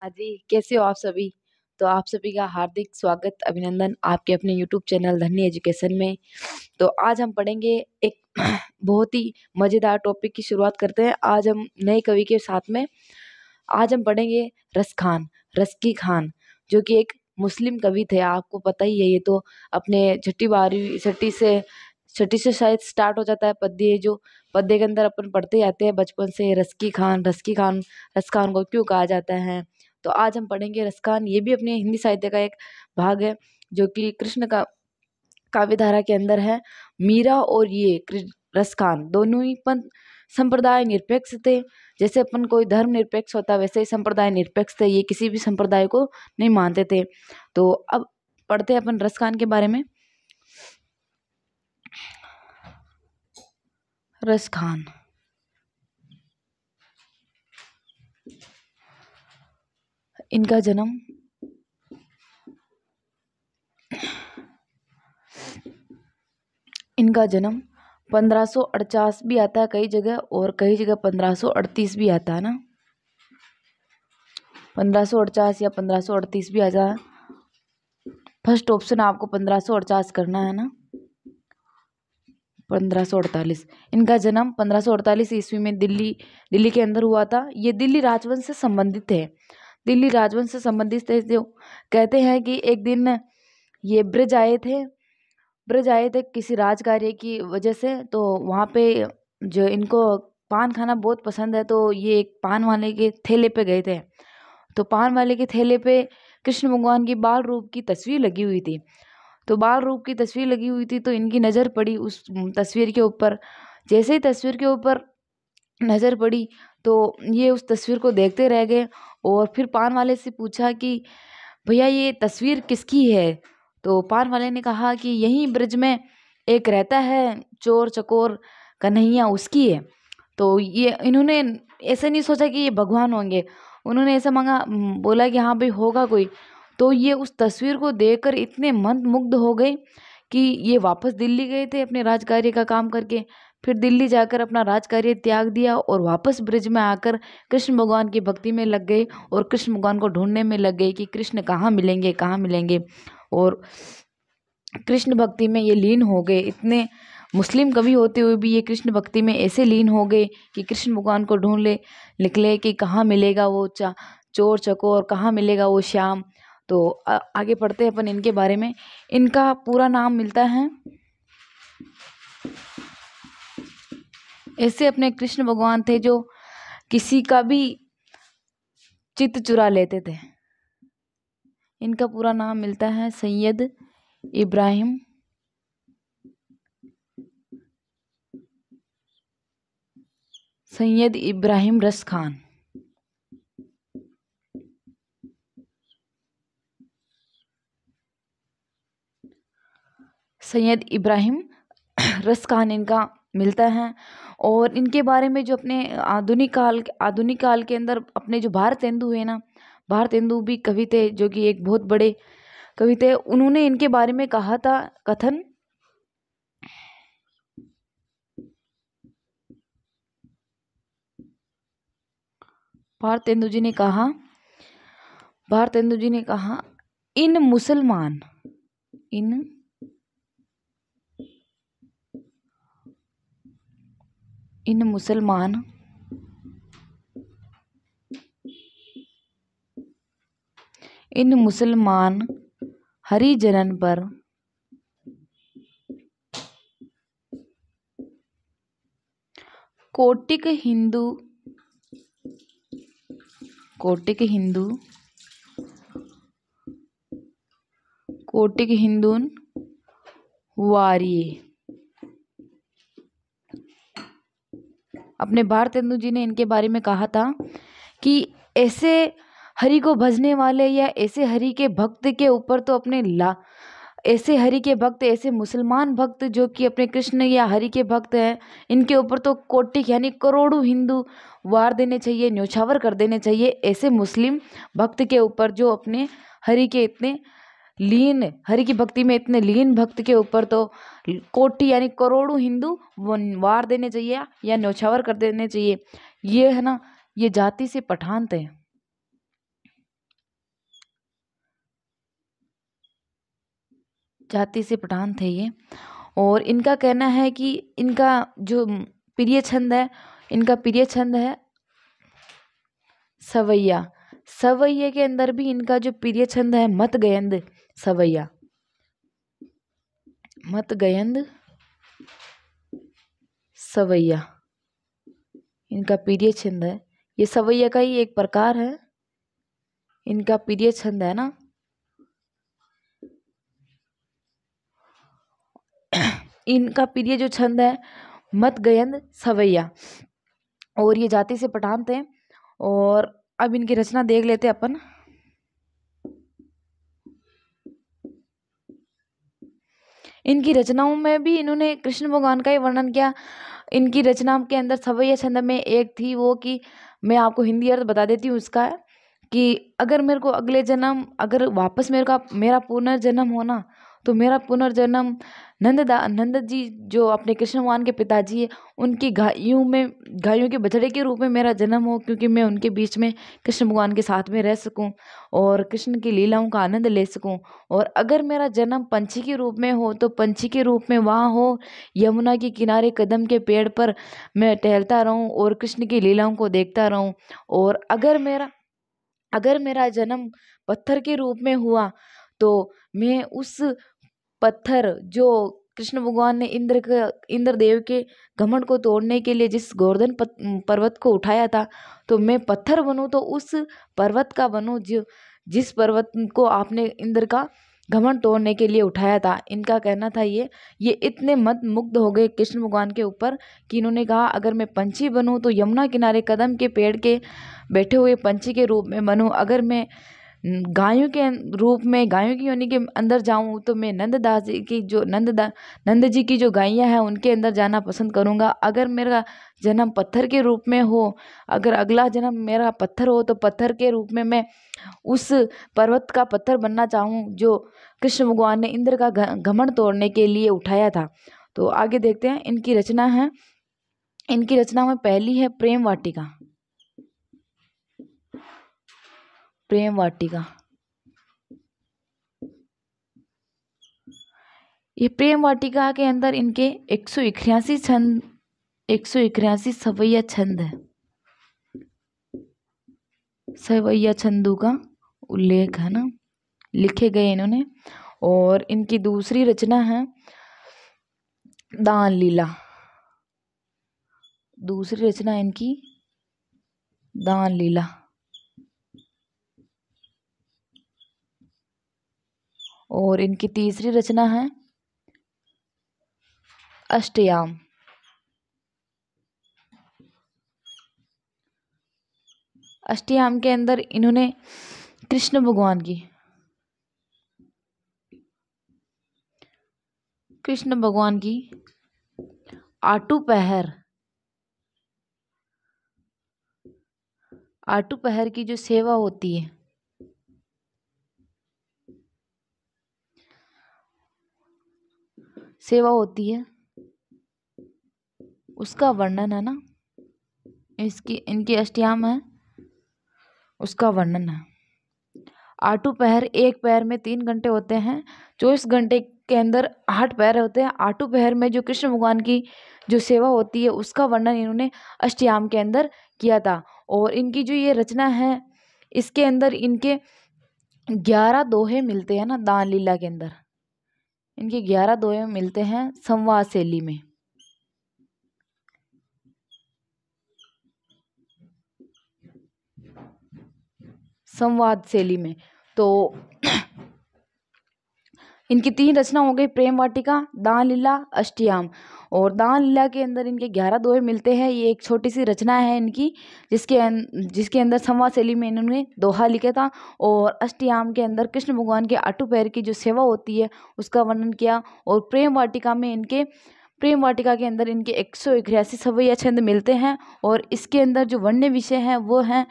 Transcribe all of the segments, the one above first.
हाँ जी, कैसे हो आप सभी? तो आप सभी का हार्दिक स्वागत, अभिनंदन आपके अपने यूट्यूब चैनल धन्य एजुकेशन में। तो आज हम पढ़ेंगे एक बहुत ही मज़ेदार टॉपिक की शुरुआत करते हैं। आज हम नए कवि के साथ में आज हम पढ़ेंगे रस्की खान, जो कि एक मुस्लिम कवि थे। आपको पता ही है, ये तो अपने छठी से शायद स्टार्ट हो जाता है पद्य। जो पद्य के अंदर अपन पढ़ते आते हैं बचपन से, रस्की खान, रस खान को क्यों कहा जाता है। तो आज हम पढ़ेंगे रसखान। ये भी अपने हिंदी साहित्य का एक भाग है, जो कि कृष्ण का काव्य धारा के अंदर है। मीरा और ये रसखान दोनों ही पंथ संप्रदाय निरपेक्ष थे। जैसे अपन कोई धर्म निरपेक्ष होता, वैसे ही संप्रदाय निरपेक्ष थे। ये किसी भी संप्रदाय को नहीं मानते थे। तो अब पढ़ते हैं अपन रसखान के बारे में। रसखान इनका जन्म इनका जन्म 1548 भी आता है कई जगह, और कई जगह 1538 भी आता है ना। 1548 या 1538 भी आता है। फर्स्ट ऑप्शन आपको 1548 करना है ना। 1548 इनका जन्म 1548 ईस्वी में दिल्ली के अंदर हुआ था। ये दिल्ली राजवंश से संबंधित है। दिल्ली राजवंश से संबंधित थे। जो कहते हैं कि एक दिन ये ब्रज आए थे किसी राजकार्य की वजह से। तो वहाँ पे जो इनको पान खाना बहुत पसंद है, तो ये एक पान वाले के ठेले पे गए थे। तो पान वाले के ठेले पे कृष्ण भगवान की बाल रूप की तस्वीर लगी हुई थी। तो बाल रूप की तस्वीर लगी हुई थी, तो इनकी नज़र पड़ी उस तस्वीर के ऊपर। जैसे ही तस्वीर के ऊपर नज़र पड़ी, तो ये उस तस्वीर को देखते रह गए। और फिर पान वाले से पूछा कि भैया, ये तस्वीर किसकी है? तो पान वाले ने कहा कि यहीं ब्रज में एक रहता है चोर चकोर कन्हैया, उसकी है। तो ये इन्होंने ऐसे नहीं सोचा कि ये भगवान होंगे। उन्होंने ऐसा बोला कि हाँ भाई होगा कोई। तो ये उस तस्वीर को देखकर इतने मंत्रमुग्ध हो गए कि ये वापस दिल्ली गए थे अपने राजकार्य का काम करके। फिर दिल्ली जाकर अपना राजकार्य त्याग दिया और वापस ब्रिज में आकर कृष्ण भगवान की भक्ति में लग गए और कृष्ण भगवान को ढूंढने में लग गए कि कृष्ण कहाँ मिलेंगे, कहाँ मिलेंगे। और कृष्ण भक्ति में ये लीन हो गए। इतने मुस्लिम कवि होते हुए भी ये कृष्ण भक्ति में ऐसे लीन हो गए कि कृष्ण भगवान को निकले कि कहाँ मिलेगा वो चोर चकोर, कहाँ मिलेगा वो श्याम। तो आगे पढ़ते हैं अपन इनके बारे में। इनका पूरा नाम मिलता है। ऐसे अपने कृष्ण भगवान थे जो किसी का भी चित्त चुरा लेते थे। इनका पूरा नाम मिलता है सैयद इब्राहिम रस खान। सैयद इब्राहिम रस खान इनका मिलता है। और इनके बारे में जो अपने आधुनिक काल के अंदर अपने जो भारतेंदु है ना, भारतेंदु भी कवि थे, जो कि एक बहुत बड़े कवि थे। उन्होंने इनके बारे में कहा था कथन। भारतेंदु जी ने कहा इन मुसलमान हरिजनन पर कोटिक हिंदून वारिये। अपने भारतेंदु जी ने इनके बारे में कहा था कि ऐसे हरि को भजने वाले या ऐसे हरि के भक्त के ऊपर तो ऐसे हरि के भक्त, ऐसे मुसलमान भक्त जो कि अपने कृष्ण या हरि के भक्त हैं, इनके ऊपर तो कोटि यानी करोड़ों हिंदू वार देने चाहिए, न्योछावर कर देने चाहिए। ऐसे मुस्लिम भक्त के ऊपर जो अपने हरि की भक्ति में इतने लीन भक्त के ऊपर तो कोटि यानी करोड़ों हिंदू वार देने चाहिए या न्योछावर कर देने चाहिए। ये है ना, ये जाति से पठान थे। जाति से पठान थे ये। और इनका कहना है कि इनका जो प्रिय छंद है, इनका प्रिय छंद है सवैया। सवैया के अंदर भी इनका जो प्रिय छंद है मत गयंद सवैया। मत गयंद सवैया इनका प्रिय छंद है। ये सवैया का ही एक प्रकार है, इनका प्रिय छंद है ना। इनका प्रिय जो छंद है मत गयंद सवैया। और ये जाति से पठान थे। और अब इनकी रचना देख लेते अपन। इनकी रचनाओं में भी इन्होंने कृष्ण भगवान का ही वर्णन किया। इनकी रचना के अंदर सवैया छंद में एक थी वो कि मैं आपको हिंदी अर्थ बता देती हूँ उसका, कि अगर मेरे को अगले जन्म, अगर वापस मेरा पुनर्जन्म होना, तो मेरा पुनर्जन्म नंद जी जो अपने कृष्ण भगवान के पिताजी है, उनकी गायों के बछड़े के रूप में मेरा जन्म हो, क्योंकि मैं उनके बीच में कृष्ण भगवान के साथ में रह सकूं और कृष्ण की लीलाओं का आनंद ले सकूं। और अगर मेरा जन्म पंछी के रूप में हो, तो पंछी के रूप में वहाँ हो यमुना के किनारे कदम के पेड़ पर मैं टहलता रहूं और कृष्ण की लीलाओं को देखता रहूं। और अगर मेरा जन्म पत्थर के रूप में हुआ, तो मैं उस पत्थर जो कृष्ण भगवान ने इंद्रदेव के घमंड को तोड़ने के लिए जिस गोवर्धन पर्वत को उठाया था, तो मैं पत्थर बनूं तो उस पर्वत का बनूं जो जिस पर्वत को आपने इंद्र का घमंड तोड़ने के लिए उठाया था। इनका कहना था ये इतने मत मुग्ध हो गए कृष्ण भगवान के ऊपर कि इन्होंने कहा अगर मैं पंछी बनूं तो यमुना किनारे कदम के पेड़ के बैठे हुए पंछी के रूप में बनूं, अगर मैं गायों के रूप में गायों की योनि के अंदर जाऊं तो मैं नंददास जी की जो नंद जी की जो गायें हैं उनके अंदर जाना पसंद करूंगा। अगर मेरा जन्म पत्थर के रूप में हो, अगर अगला जन्म मेरा पत्थर हो, तो पत्थर के रूप में मैं उस पर्वत का पत्थर बनना चाहूं जो कृष्ण भगवान ने इंद्र का घमंड तोड़ने के लिए उठाया था। तो आगे देखते हैं इनकी रचना है। इनकी रचना में पहली है प्रेम वाटिका। प्रेम वाटिका, ये प्रेम वाटिका के अंदर इनके 181 सवैया छंद है। सवैया छंदों का उल्लेख है ना, लिखे गए इन्होंने। और इनकी दूसरी रचना है दान लीला। दूसरी रचना इनकी दान लीला। और इनकी तीसरी रचना है अष्टयाम। अष्टयाम के अंदर इन्होंने कृष्ण भगवान की आटू पहर की जो सेवा होती है, उसका वर्णन है ना। इनकी अष्टयाम है, उसका वर्णन है। आटू पहर, एक पैर में 3 घंटे होते हैं, 24 घंटे के अंदर 8 पैर होते हैं। आटू पहर में जो कृष्ण भगवान की जो सेवा होती है उसका वर्णन इन्होंने अष्टयाम के अंदर किया था। और इनकी जो ये रचना है, इसके अंदर इनके 11 दोहे मिलते हैं ना। दान लीला के अंदर इनके 11 दोहे मिलते हैं संवाद शैली में। तो इनकी 3 रचना हो गई, प्रेम वाटिका, दान लीला, अष्टयाम। और दान लीला के अंदर इनके 11 दोहे मिलते हैं। ये एक छोटी सी रचना है इनकी, जिसके अंदर संवाद शैली में इन्होंने दोहा लिखा था। और अष्टयाम के अंदर कृष्ण भगवान के आटू पैर की जो सेवा होती है उसका वर्णन किया। और प्रेम वाटिका के अंदर इनके 181 सवैया छंद मिलते हैं। और इसके अंदर जो वर्ण्य विषय है वो है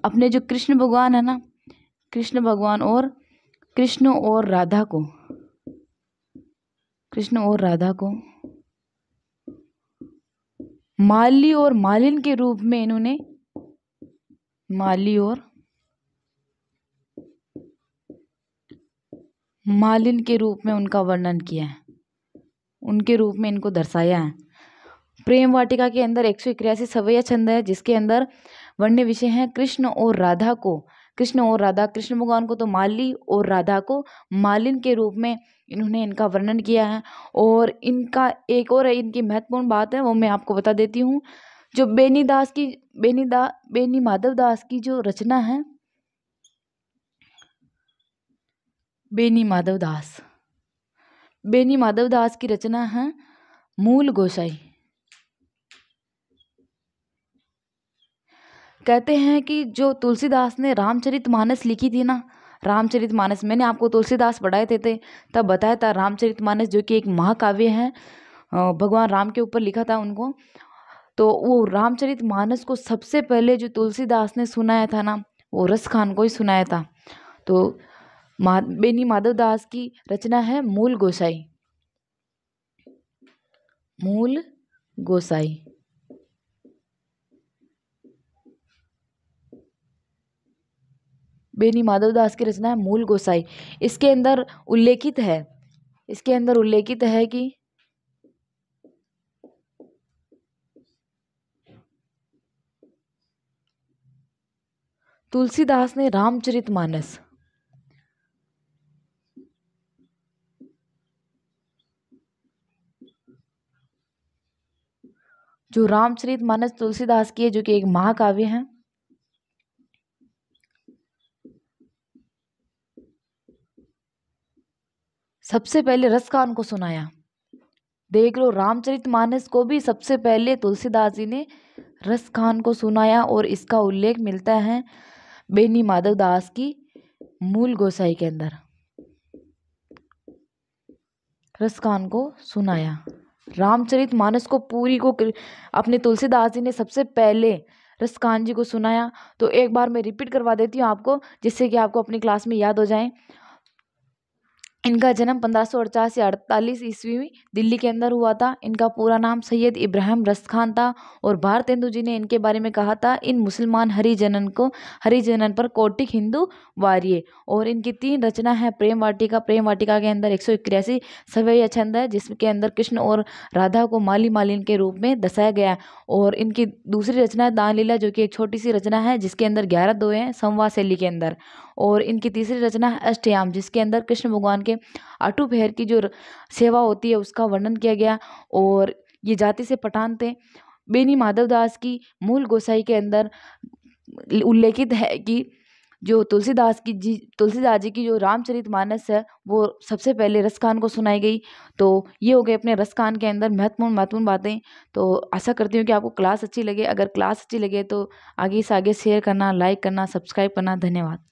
अपने जो कृष्ण भगवान है ना, कृष्ण भगवान और कृष्ण और राधा को माली और मालिन के रूप में इन्होंने मालिन के रूप में उनका वर्णन किया है, उनके रूप में इनको दर्शाया है। प्रेम वाटिका के अंदर 181 सवैया छंद है, जिसके अंदर वर्ण्य विषय हैं कृष्ण और राधा को, कृष्ण और राधा, कृष्ण भगवान को तो माली और राधा को मालिन के रूप में इन्होंने इनका वर्णन किया है। और इनका एक और इनकी महत्वपूर्ण बात है, वो मैं आपको बता देती हूँ। जो बेनी माधव दास की जो रचना है, बेनी माधव दास की रचना है मूल गोसाई। कहते हैं कि जो तुलसीदास ने रामचरितमानस लिखी थी ना, रामचरितमानस मैंने आपको तुलसीदास पढ़ाए थे तब बताया था, रामचरितमानस जो कि एक महाकाव्य है, भगवान राम के ऊपर लिखा था उनको। तो वो रामचरितमानस को सबसे पहले जो तुलसीदास ने सुनाया था ना, वो रस खान को ही सुनाया था। तो बेनी माधव दास की रचना है मूल गोसाई, मूल गोसाई। बेनी माधव दास की रचना है मूल गोसाई। इसके अंदर उल्लेखित है कि तुलसीदास ने रामचरितमानस, जो रामचरितमानस तुलसीदास की है, जो कि एक महाकाव्य है, सबसे पहले रस खान को सुनाया। देख लो, रामचरितमानस को भी सबसे पहले तुलसीदास जी ने रस खान को सुनाया, और इसका उल्लेख मिलता है बेनी माधव दास की मूल गोसाई के अंदर। रस खान को सुनाया, रामचरितमानस को पूरी को अपने तुलसीदास जी ने सबसे पहले रस खान जी को सुनाया। तो एक बार मैं रिपीट करवा देती हूँ आपको, जिससे कि आपको अपनी क्लास में याद हो जाए। इनका जन्म 1548 या 48 ईस्वी में दिल्ली के अंदर हुआ था। इनका पूरा नाम सैयद इब्राहिम रस खान था, और भारतेंदु जी ने इनके बारे में कहा था, इन मुसलमान हरिजनन पर कौटिक हिंदू वारिये। और इनकी 3 रचना है प्रेम वाटिका। प्रेम वाटिका के अंदर 181 सवैया छंद है, जिसके अंदर कृष्ण और राधा को माली मालिन के रूप में दर्शाया गया। और इनकी दूसरी रचना है दान लीला, जो कि एक छोटी सी रचना है, जिसके अंदर 11 दोहे हैं संवाद शैली के अंदर। और इनकी तीसरी रचना है अष्टयाम, जिसके अंदर कृष्ण भगवान के आठों पहर की जो सेवा होती है उसका वर्णन किया गया। और ये जाति से पठान थे। बेनी माधव दास की मूल गोसाई के अंदर उल्लेखित है कि जो तुलसीदास जी की जो रामचरितमानस है, वो सबसे पहले रस खान को सुनाई गई। तो ये हो गए अपने रस खान के अंदर महत्वपूर्ण बातें। तो आशा करती हूँ कि आपको क्लास अच्छी लगे। अगर क्लास अच्छी लगे तो आगे से आगे शेयर करना, लाइक करना, सब्सक्राइब करना। धन्यवाद।